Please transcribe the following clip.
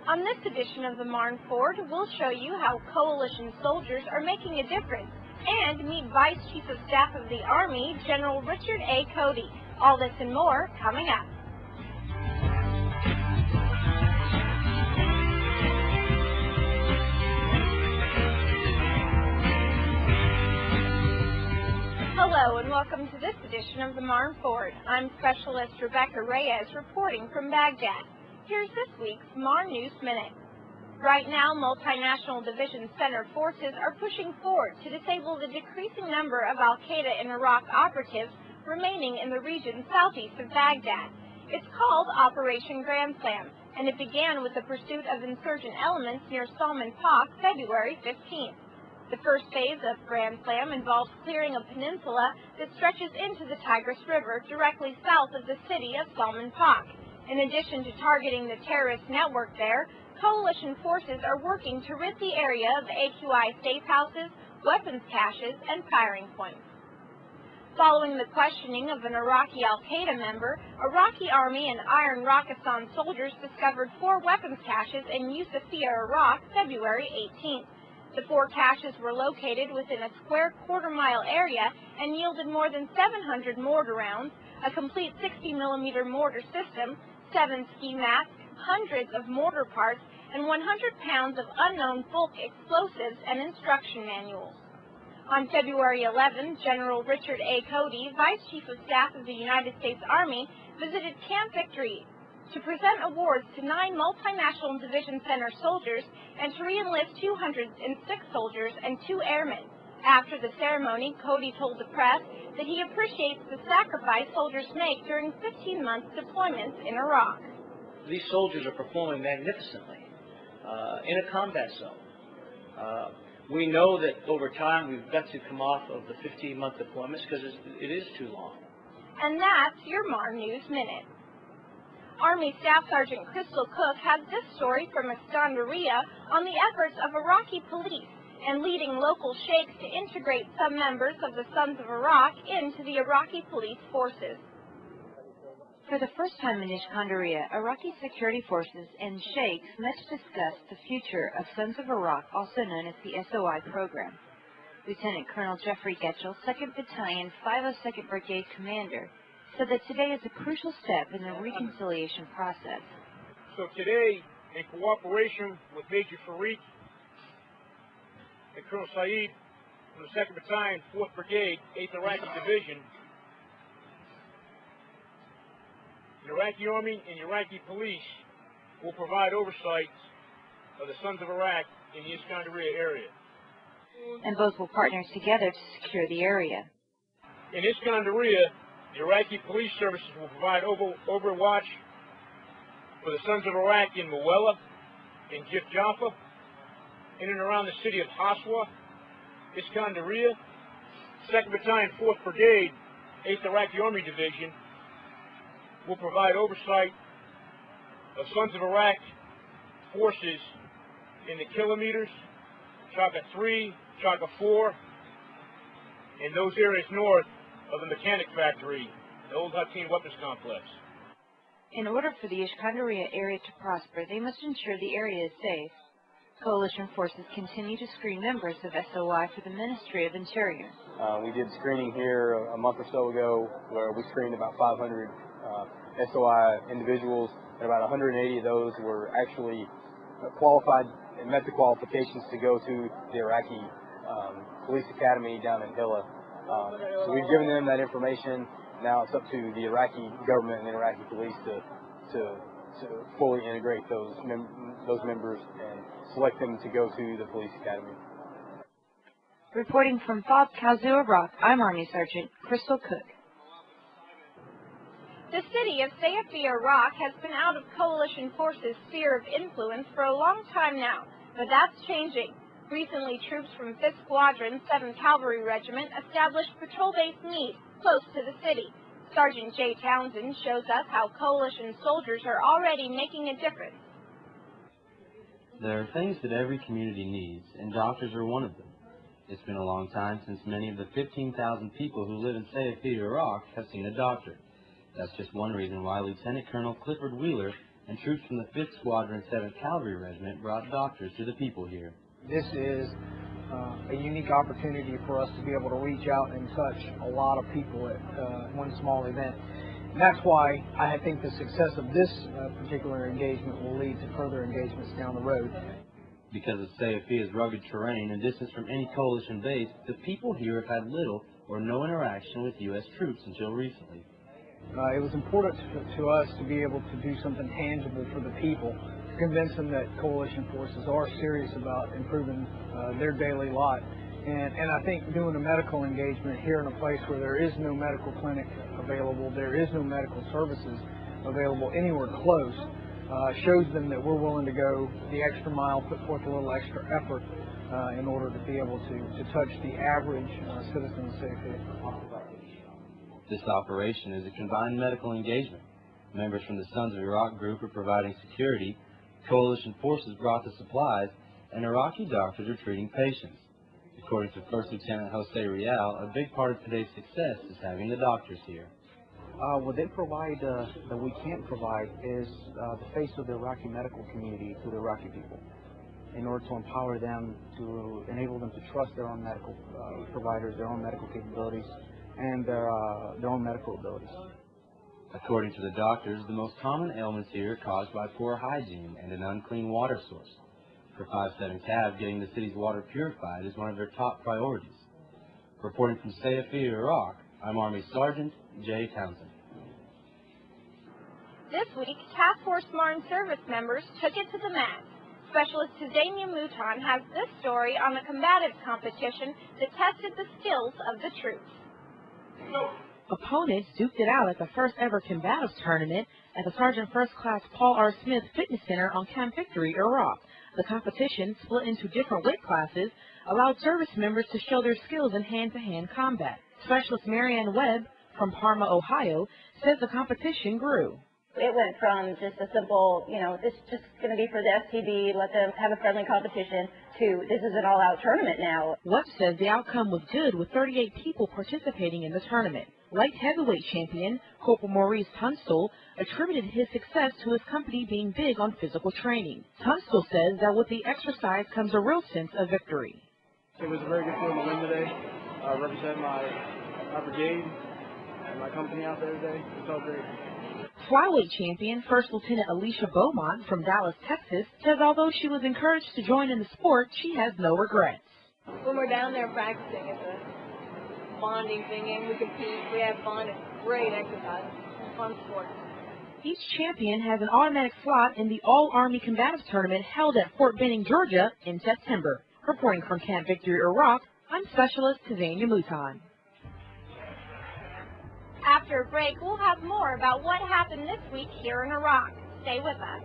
On this edition of the Marne Forward, we'll show you how coalition soldiers are making a difference and meet Vice Chief of Staff of the Army, General Richard A. Cody. All this and more coming up. Hello and welcome to this edition of the Marne Forward. I'm Specialist Rebecca Reyes reporting from Baghdad. Here's this week's Marne News Minute. Right now, multinational division center forces are pushing forward to disable the decreasing number of Al-Qaeda in Iraq operatives remaining in the region southeast of Baghdad. It's called Operation Grand Slam, and it began with the pursuit of insurgent elements near Salman Pak February 15th. The first phase of Grand Slam involves clearing a peninsula that stretches into the Tigris River directly south of the city of Salman Pak. In addition to targeting the terrorist network there, coalition forces are working to rid the area of AQI safe houses, weapons caches, and firing points. Following the questioning of an Iraqi Al-Qaeda member, Iraqi Army and Iron Rakistan soldiers discovered 4 weapons caches in Yusufia, Iraq, February 18th. The 4 caches were located within a square quarter-mile area and yielded more than 700 mortar rounds, a complete 60-millimeter mortar system, 7 ski masks, hundreds of mortar parts, and 100 pounds of unknown bulk explosives and instruction manuals. On February 11, General Richard A. Cody, Vice Chief of Staff of the United States Army, visited Camp Victory to present awards to 9 multinational division center soldiers and to re-enlist 206 soldiers and 2 airmen. After the ceremony, Cody told the press that he appreciates the sacrifice soldiers make during 15-month deployments in Iraq. These soldiers are performing magnificently in a combat zone. We know that over time we've got to come off of the 15-month deployments because it is too long. And that's your Marne News Minute. Army Staff Sergeant Crystal Cook had this story from Iskandariyah on the efforts of Iraqi police and leading local Sheiks to integrate some members of the Sons of Iraq into the Iraqi Police Forces. For the first time in Iskandariyah, Iraqi security forces and Sheiks met to discuss the future of Sons of Iraq, also known as the SOI program. Lieutenant Colonel Jeffrey Getchell, 2nd Battalion, 502nd Brigade Commander, said that today is a crucial step in the reconciliation process. So today, in cooperation with Major Farid and Colonel Saeed from the 2nd Battalion, 4th Brigade, 8th Iraqi Division, the Iraqi Army and the Iraqi Police will provide oversight of the Sons of Iraq in the Iskandariyah area. And both will partner together to secure the area. In Iskandariyah, the Iraqi Police Services will provide overwatch for the Sons of Iraq in Muwalla, in Jif Jaffa, in and around the city of Haswa, Iskandariyah. 2nd Battalion, 4th Brigade, 8th Iraqi Army Division will provide oversight of Sons of Iraq forces in the kilometers, Chaka 3, Chaka 4, and those areas north of the mechanic factory, the old Hatin weapons complex. In order for the Iskandariyah area to prosper, they must ensure the area is safe. Coalition forces continue to screen members of SOI for the Ministry of Interior. We did screening here a month or so ago where we screened about 500 SOI individuals, and about 180 of those were actually qualified and met the qualifications to go to the Iraqi Police Academy down in Hilla. So we've given them that information. Now it's up to the Iraqi government and the Iraqi police to fully integrate those members and select them to go to the police academy. Reporting from Fob Kazoo, Iraq, I'm Army Sergeant Crystal Cook. The city of Sayfi, Iraq has been out of coalition forces' sphere of influence for a long time now, but that's changing. Recently, troops from 5th Squadron, 7th Cavalry Regiment established patrol base Meade, close to the city. Sergeant Jay Townsend shows us how coalition soldiers are already making a difference. There are things that every community needs, and doctors are one of them. It's been a long time since many of the 15,000 people who live in Sayfi, Iraq have seen a doctor. That's just one reason why Lieutenant Colonel Clifford Wheeler and troops from the 5th Squadron 7th Cavalry Regiment brought doctors to the people here. This is a unique opportunity for us to be able to reach out and touch a lot of people at one small event. And that's why I think the success of this particular engagement will lead to further engagements down the road. Because of Sayafia's rugged terrain and distance from any coalition base, the people here have had little or no interaction with U.S. troops until recently. It was important to us to be able to do something tangible for the people, to convince them that coalition forces are serious about improving their daily lot. And I think doing a medical engagement here in a place where there is no medical clinic available, there is no medical services available anywhere close, shows them that we're willing to go the extra mile, put forth a little extra effort in order to be able to touch the average citizen of Sayfiya. This operation is a combined medical engagement. Members from the Sons of Iraq group are providing security, coalition forces brought the supplies, and Iraqi doctors are treating patients. According to First Lieutenant Jose Real, a big part of today's success is having the doctors here. What they provide that we can't provide is the face of the Iraqi medical community to the Iraqi people, in order to empower them, to enable them to trust their own medical providers, their own medical capabilities, and their own medical abilities. According to the doctors, the most common ailments here are caused by poor hygiene and an unclean water source. For 5-7 Cav, getting the city's water purified is one of their top priorities. Reporting from Sayafiya, Iraq, I'm Army Sergeant Jay Townsend. This week, Task Force Marne service members took it to the mat. Specialist Tazania Mouton has this story on the Combatives competition that tested the skills of the troops. Opponents duked it out at the first ever Combatives Tournament at the Sergeant First Class Paul R. Smith Fitness Center on Camp Victory, Iraq. The competition, split into different weight classes, allowed service members to show their skills in hand-to-hand combat. Specialist Marianne Webb from Parma, Ohio, says the competition grew. It went from just a simple, this is just going to be for the STB, let them have a friendly competition, to this is an all-out tournament now. Webb says the outcome was good with 38 people participating in the tournament. Light heavyweight champion Corporal Maurice Tunstall attributed his success to his company being big on physical training. Tunstall says that with the exercise comes a real sense of victory. It was a very good feeling to win today. Represent my brigade and my company out there today. It felt great. Flyweight champion First Lieutenant Alicia Beaumont from Dallas, Texas, says although she was encouraged to join in the sport, she has no regrets. When we're down there practicing, it's a bonding thing, and we compete, we have fun, it's great exercise, it's a fun sport. Each champion has an automatic slot in the All-Army Combatives Tournament held at Fort Benning, Georgia in September. Reporting from Camp Victory, Iraq, I'm Specialist Tazania Mouton. After a break, we'll have more about what happened this week here in Iraq. Stay with us.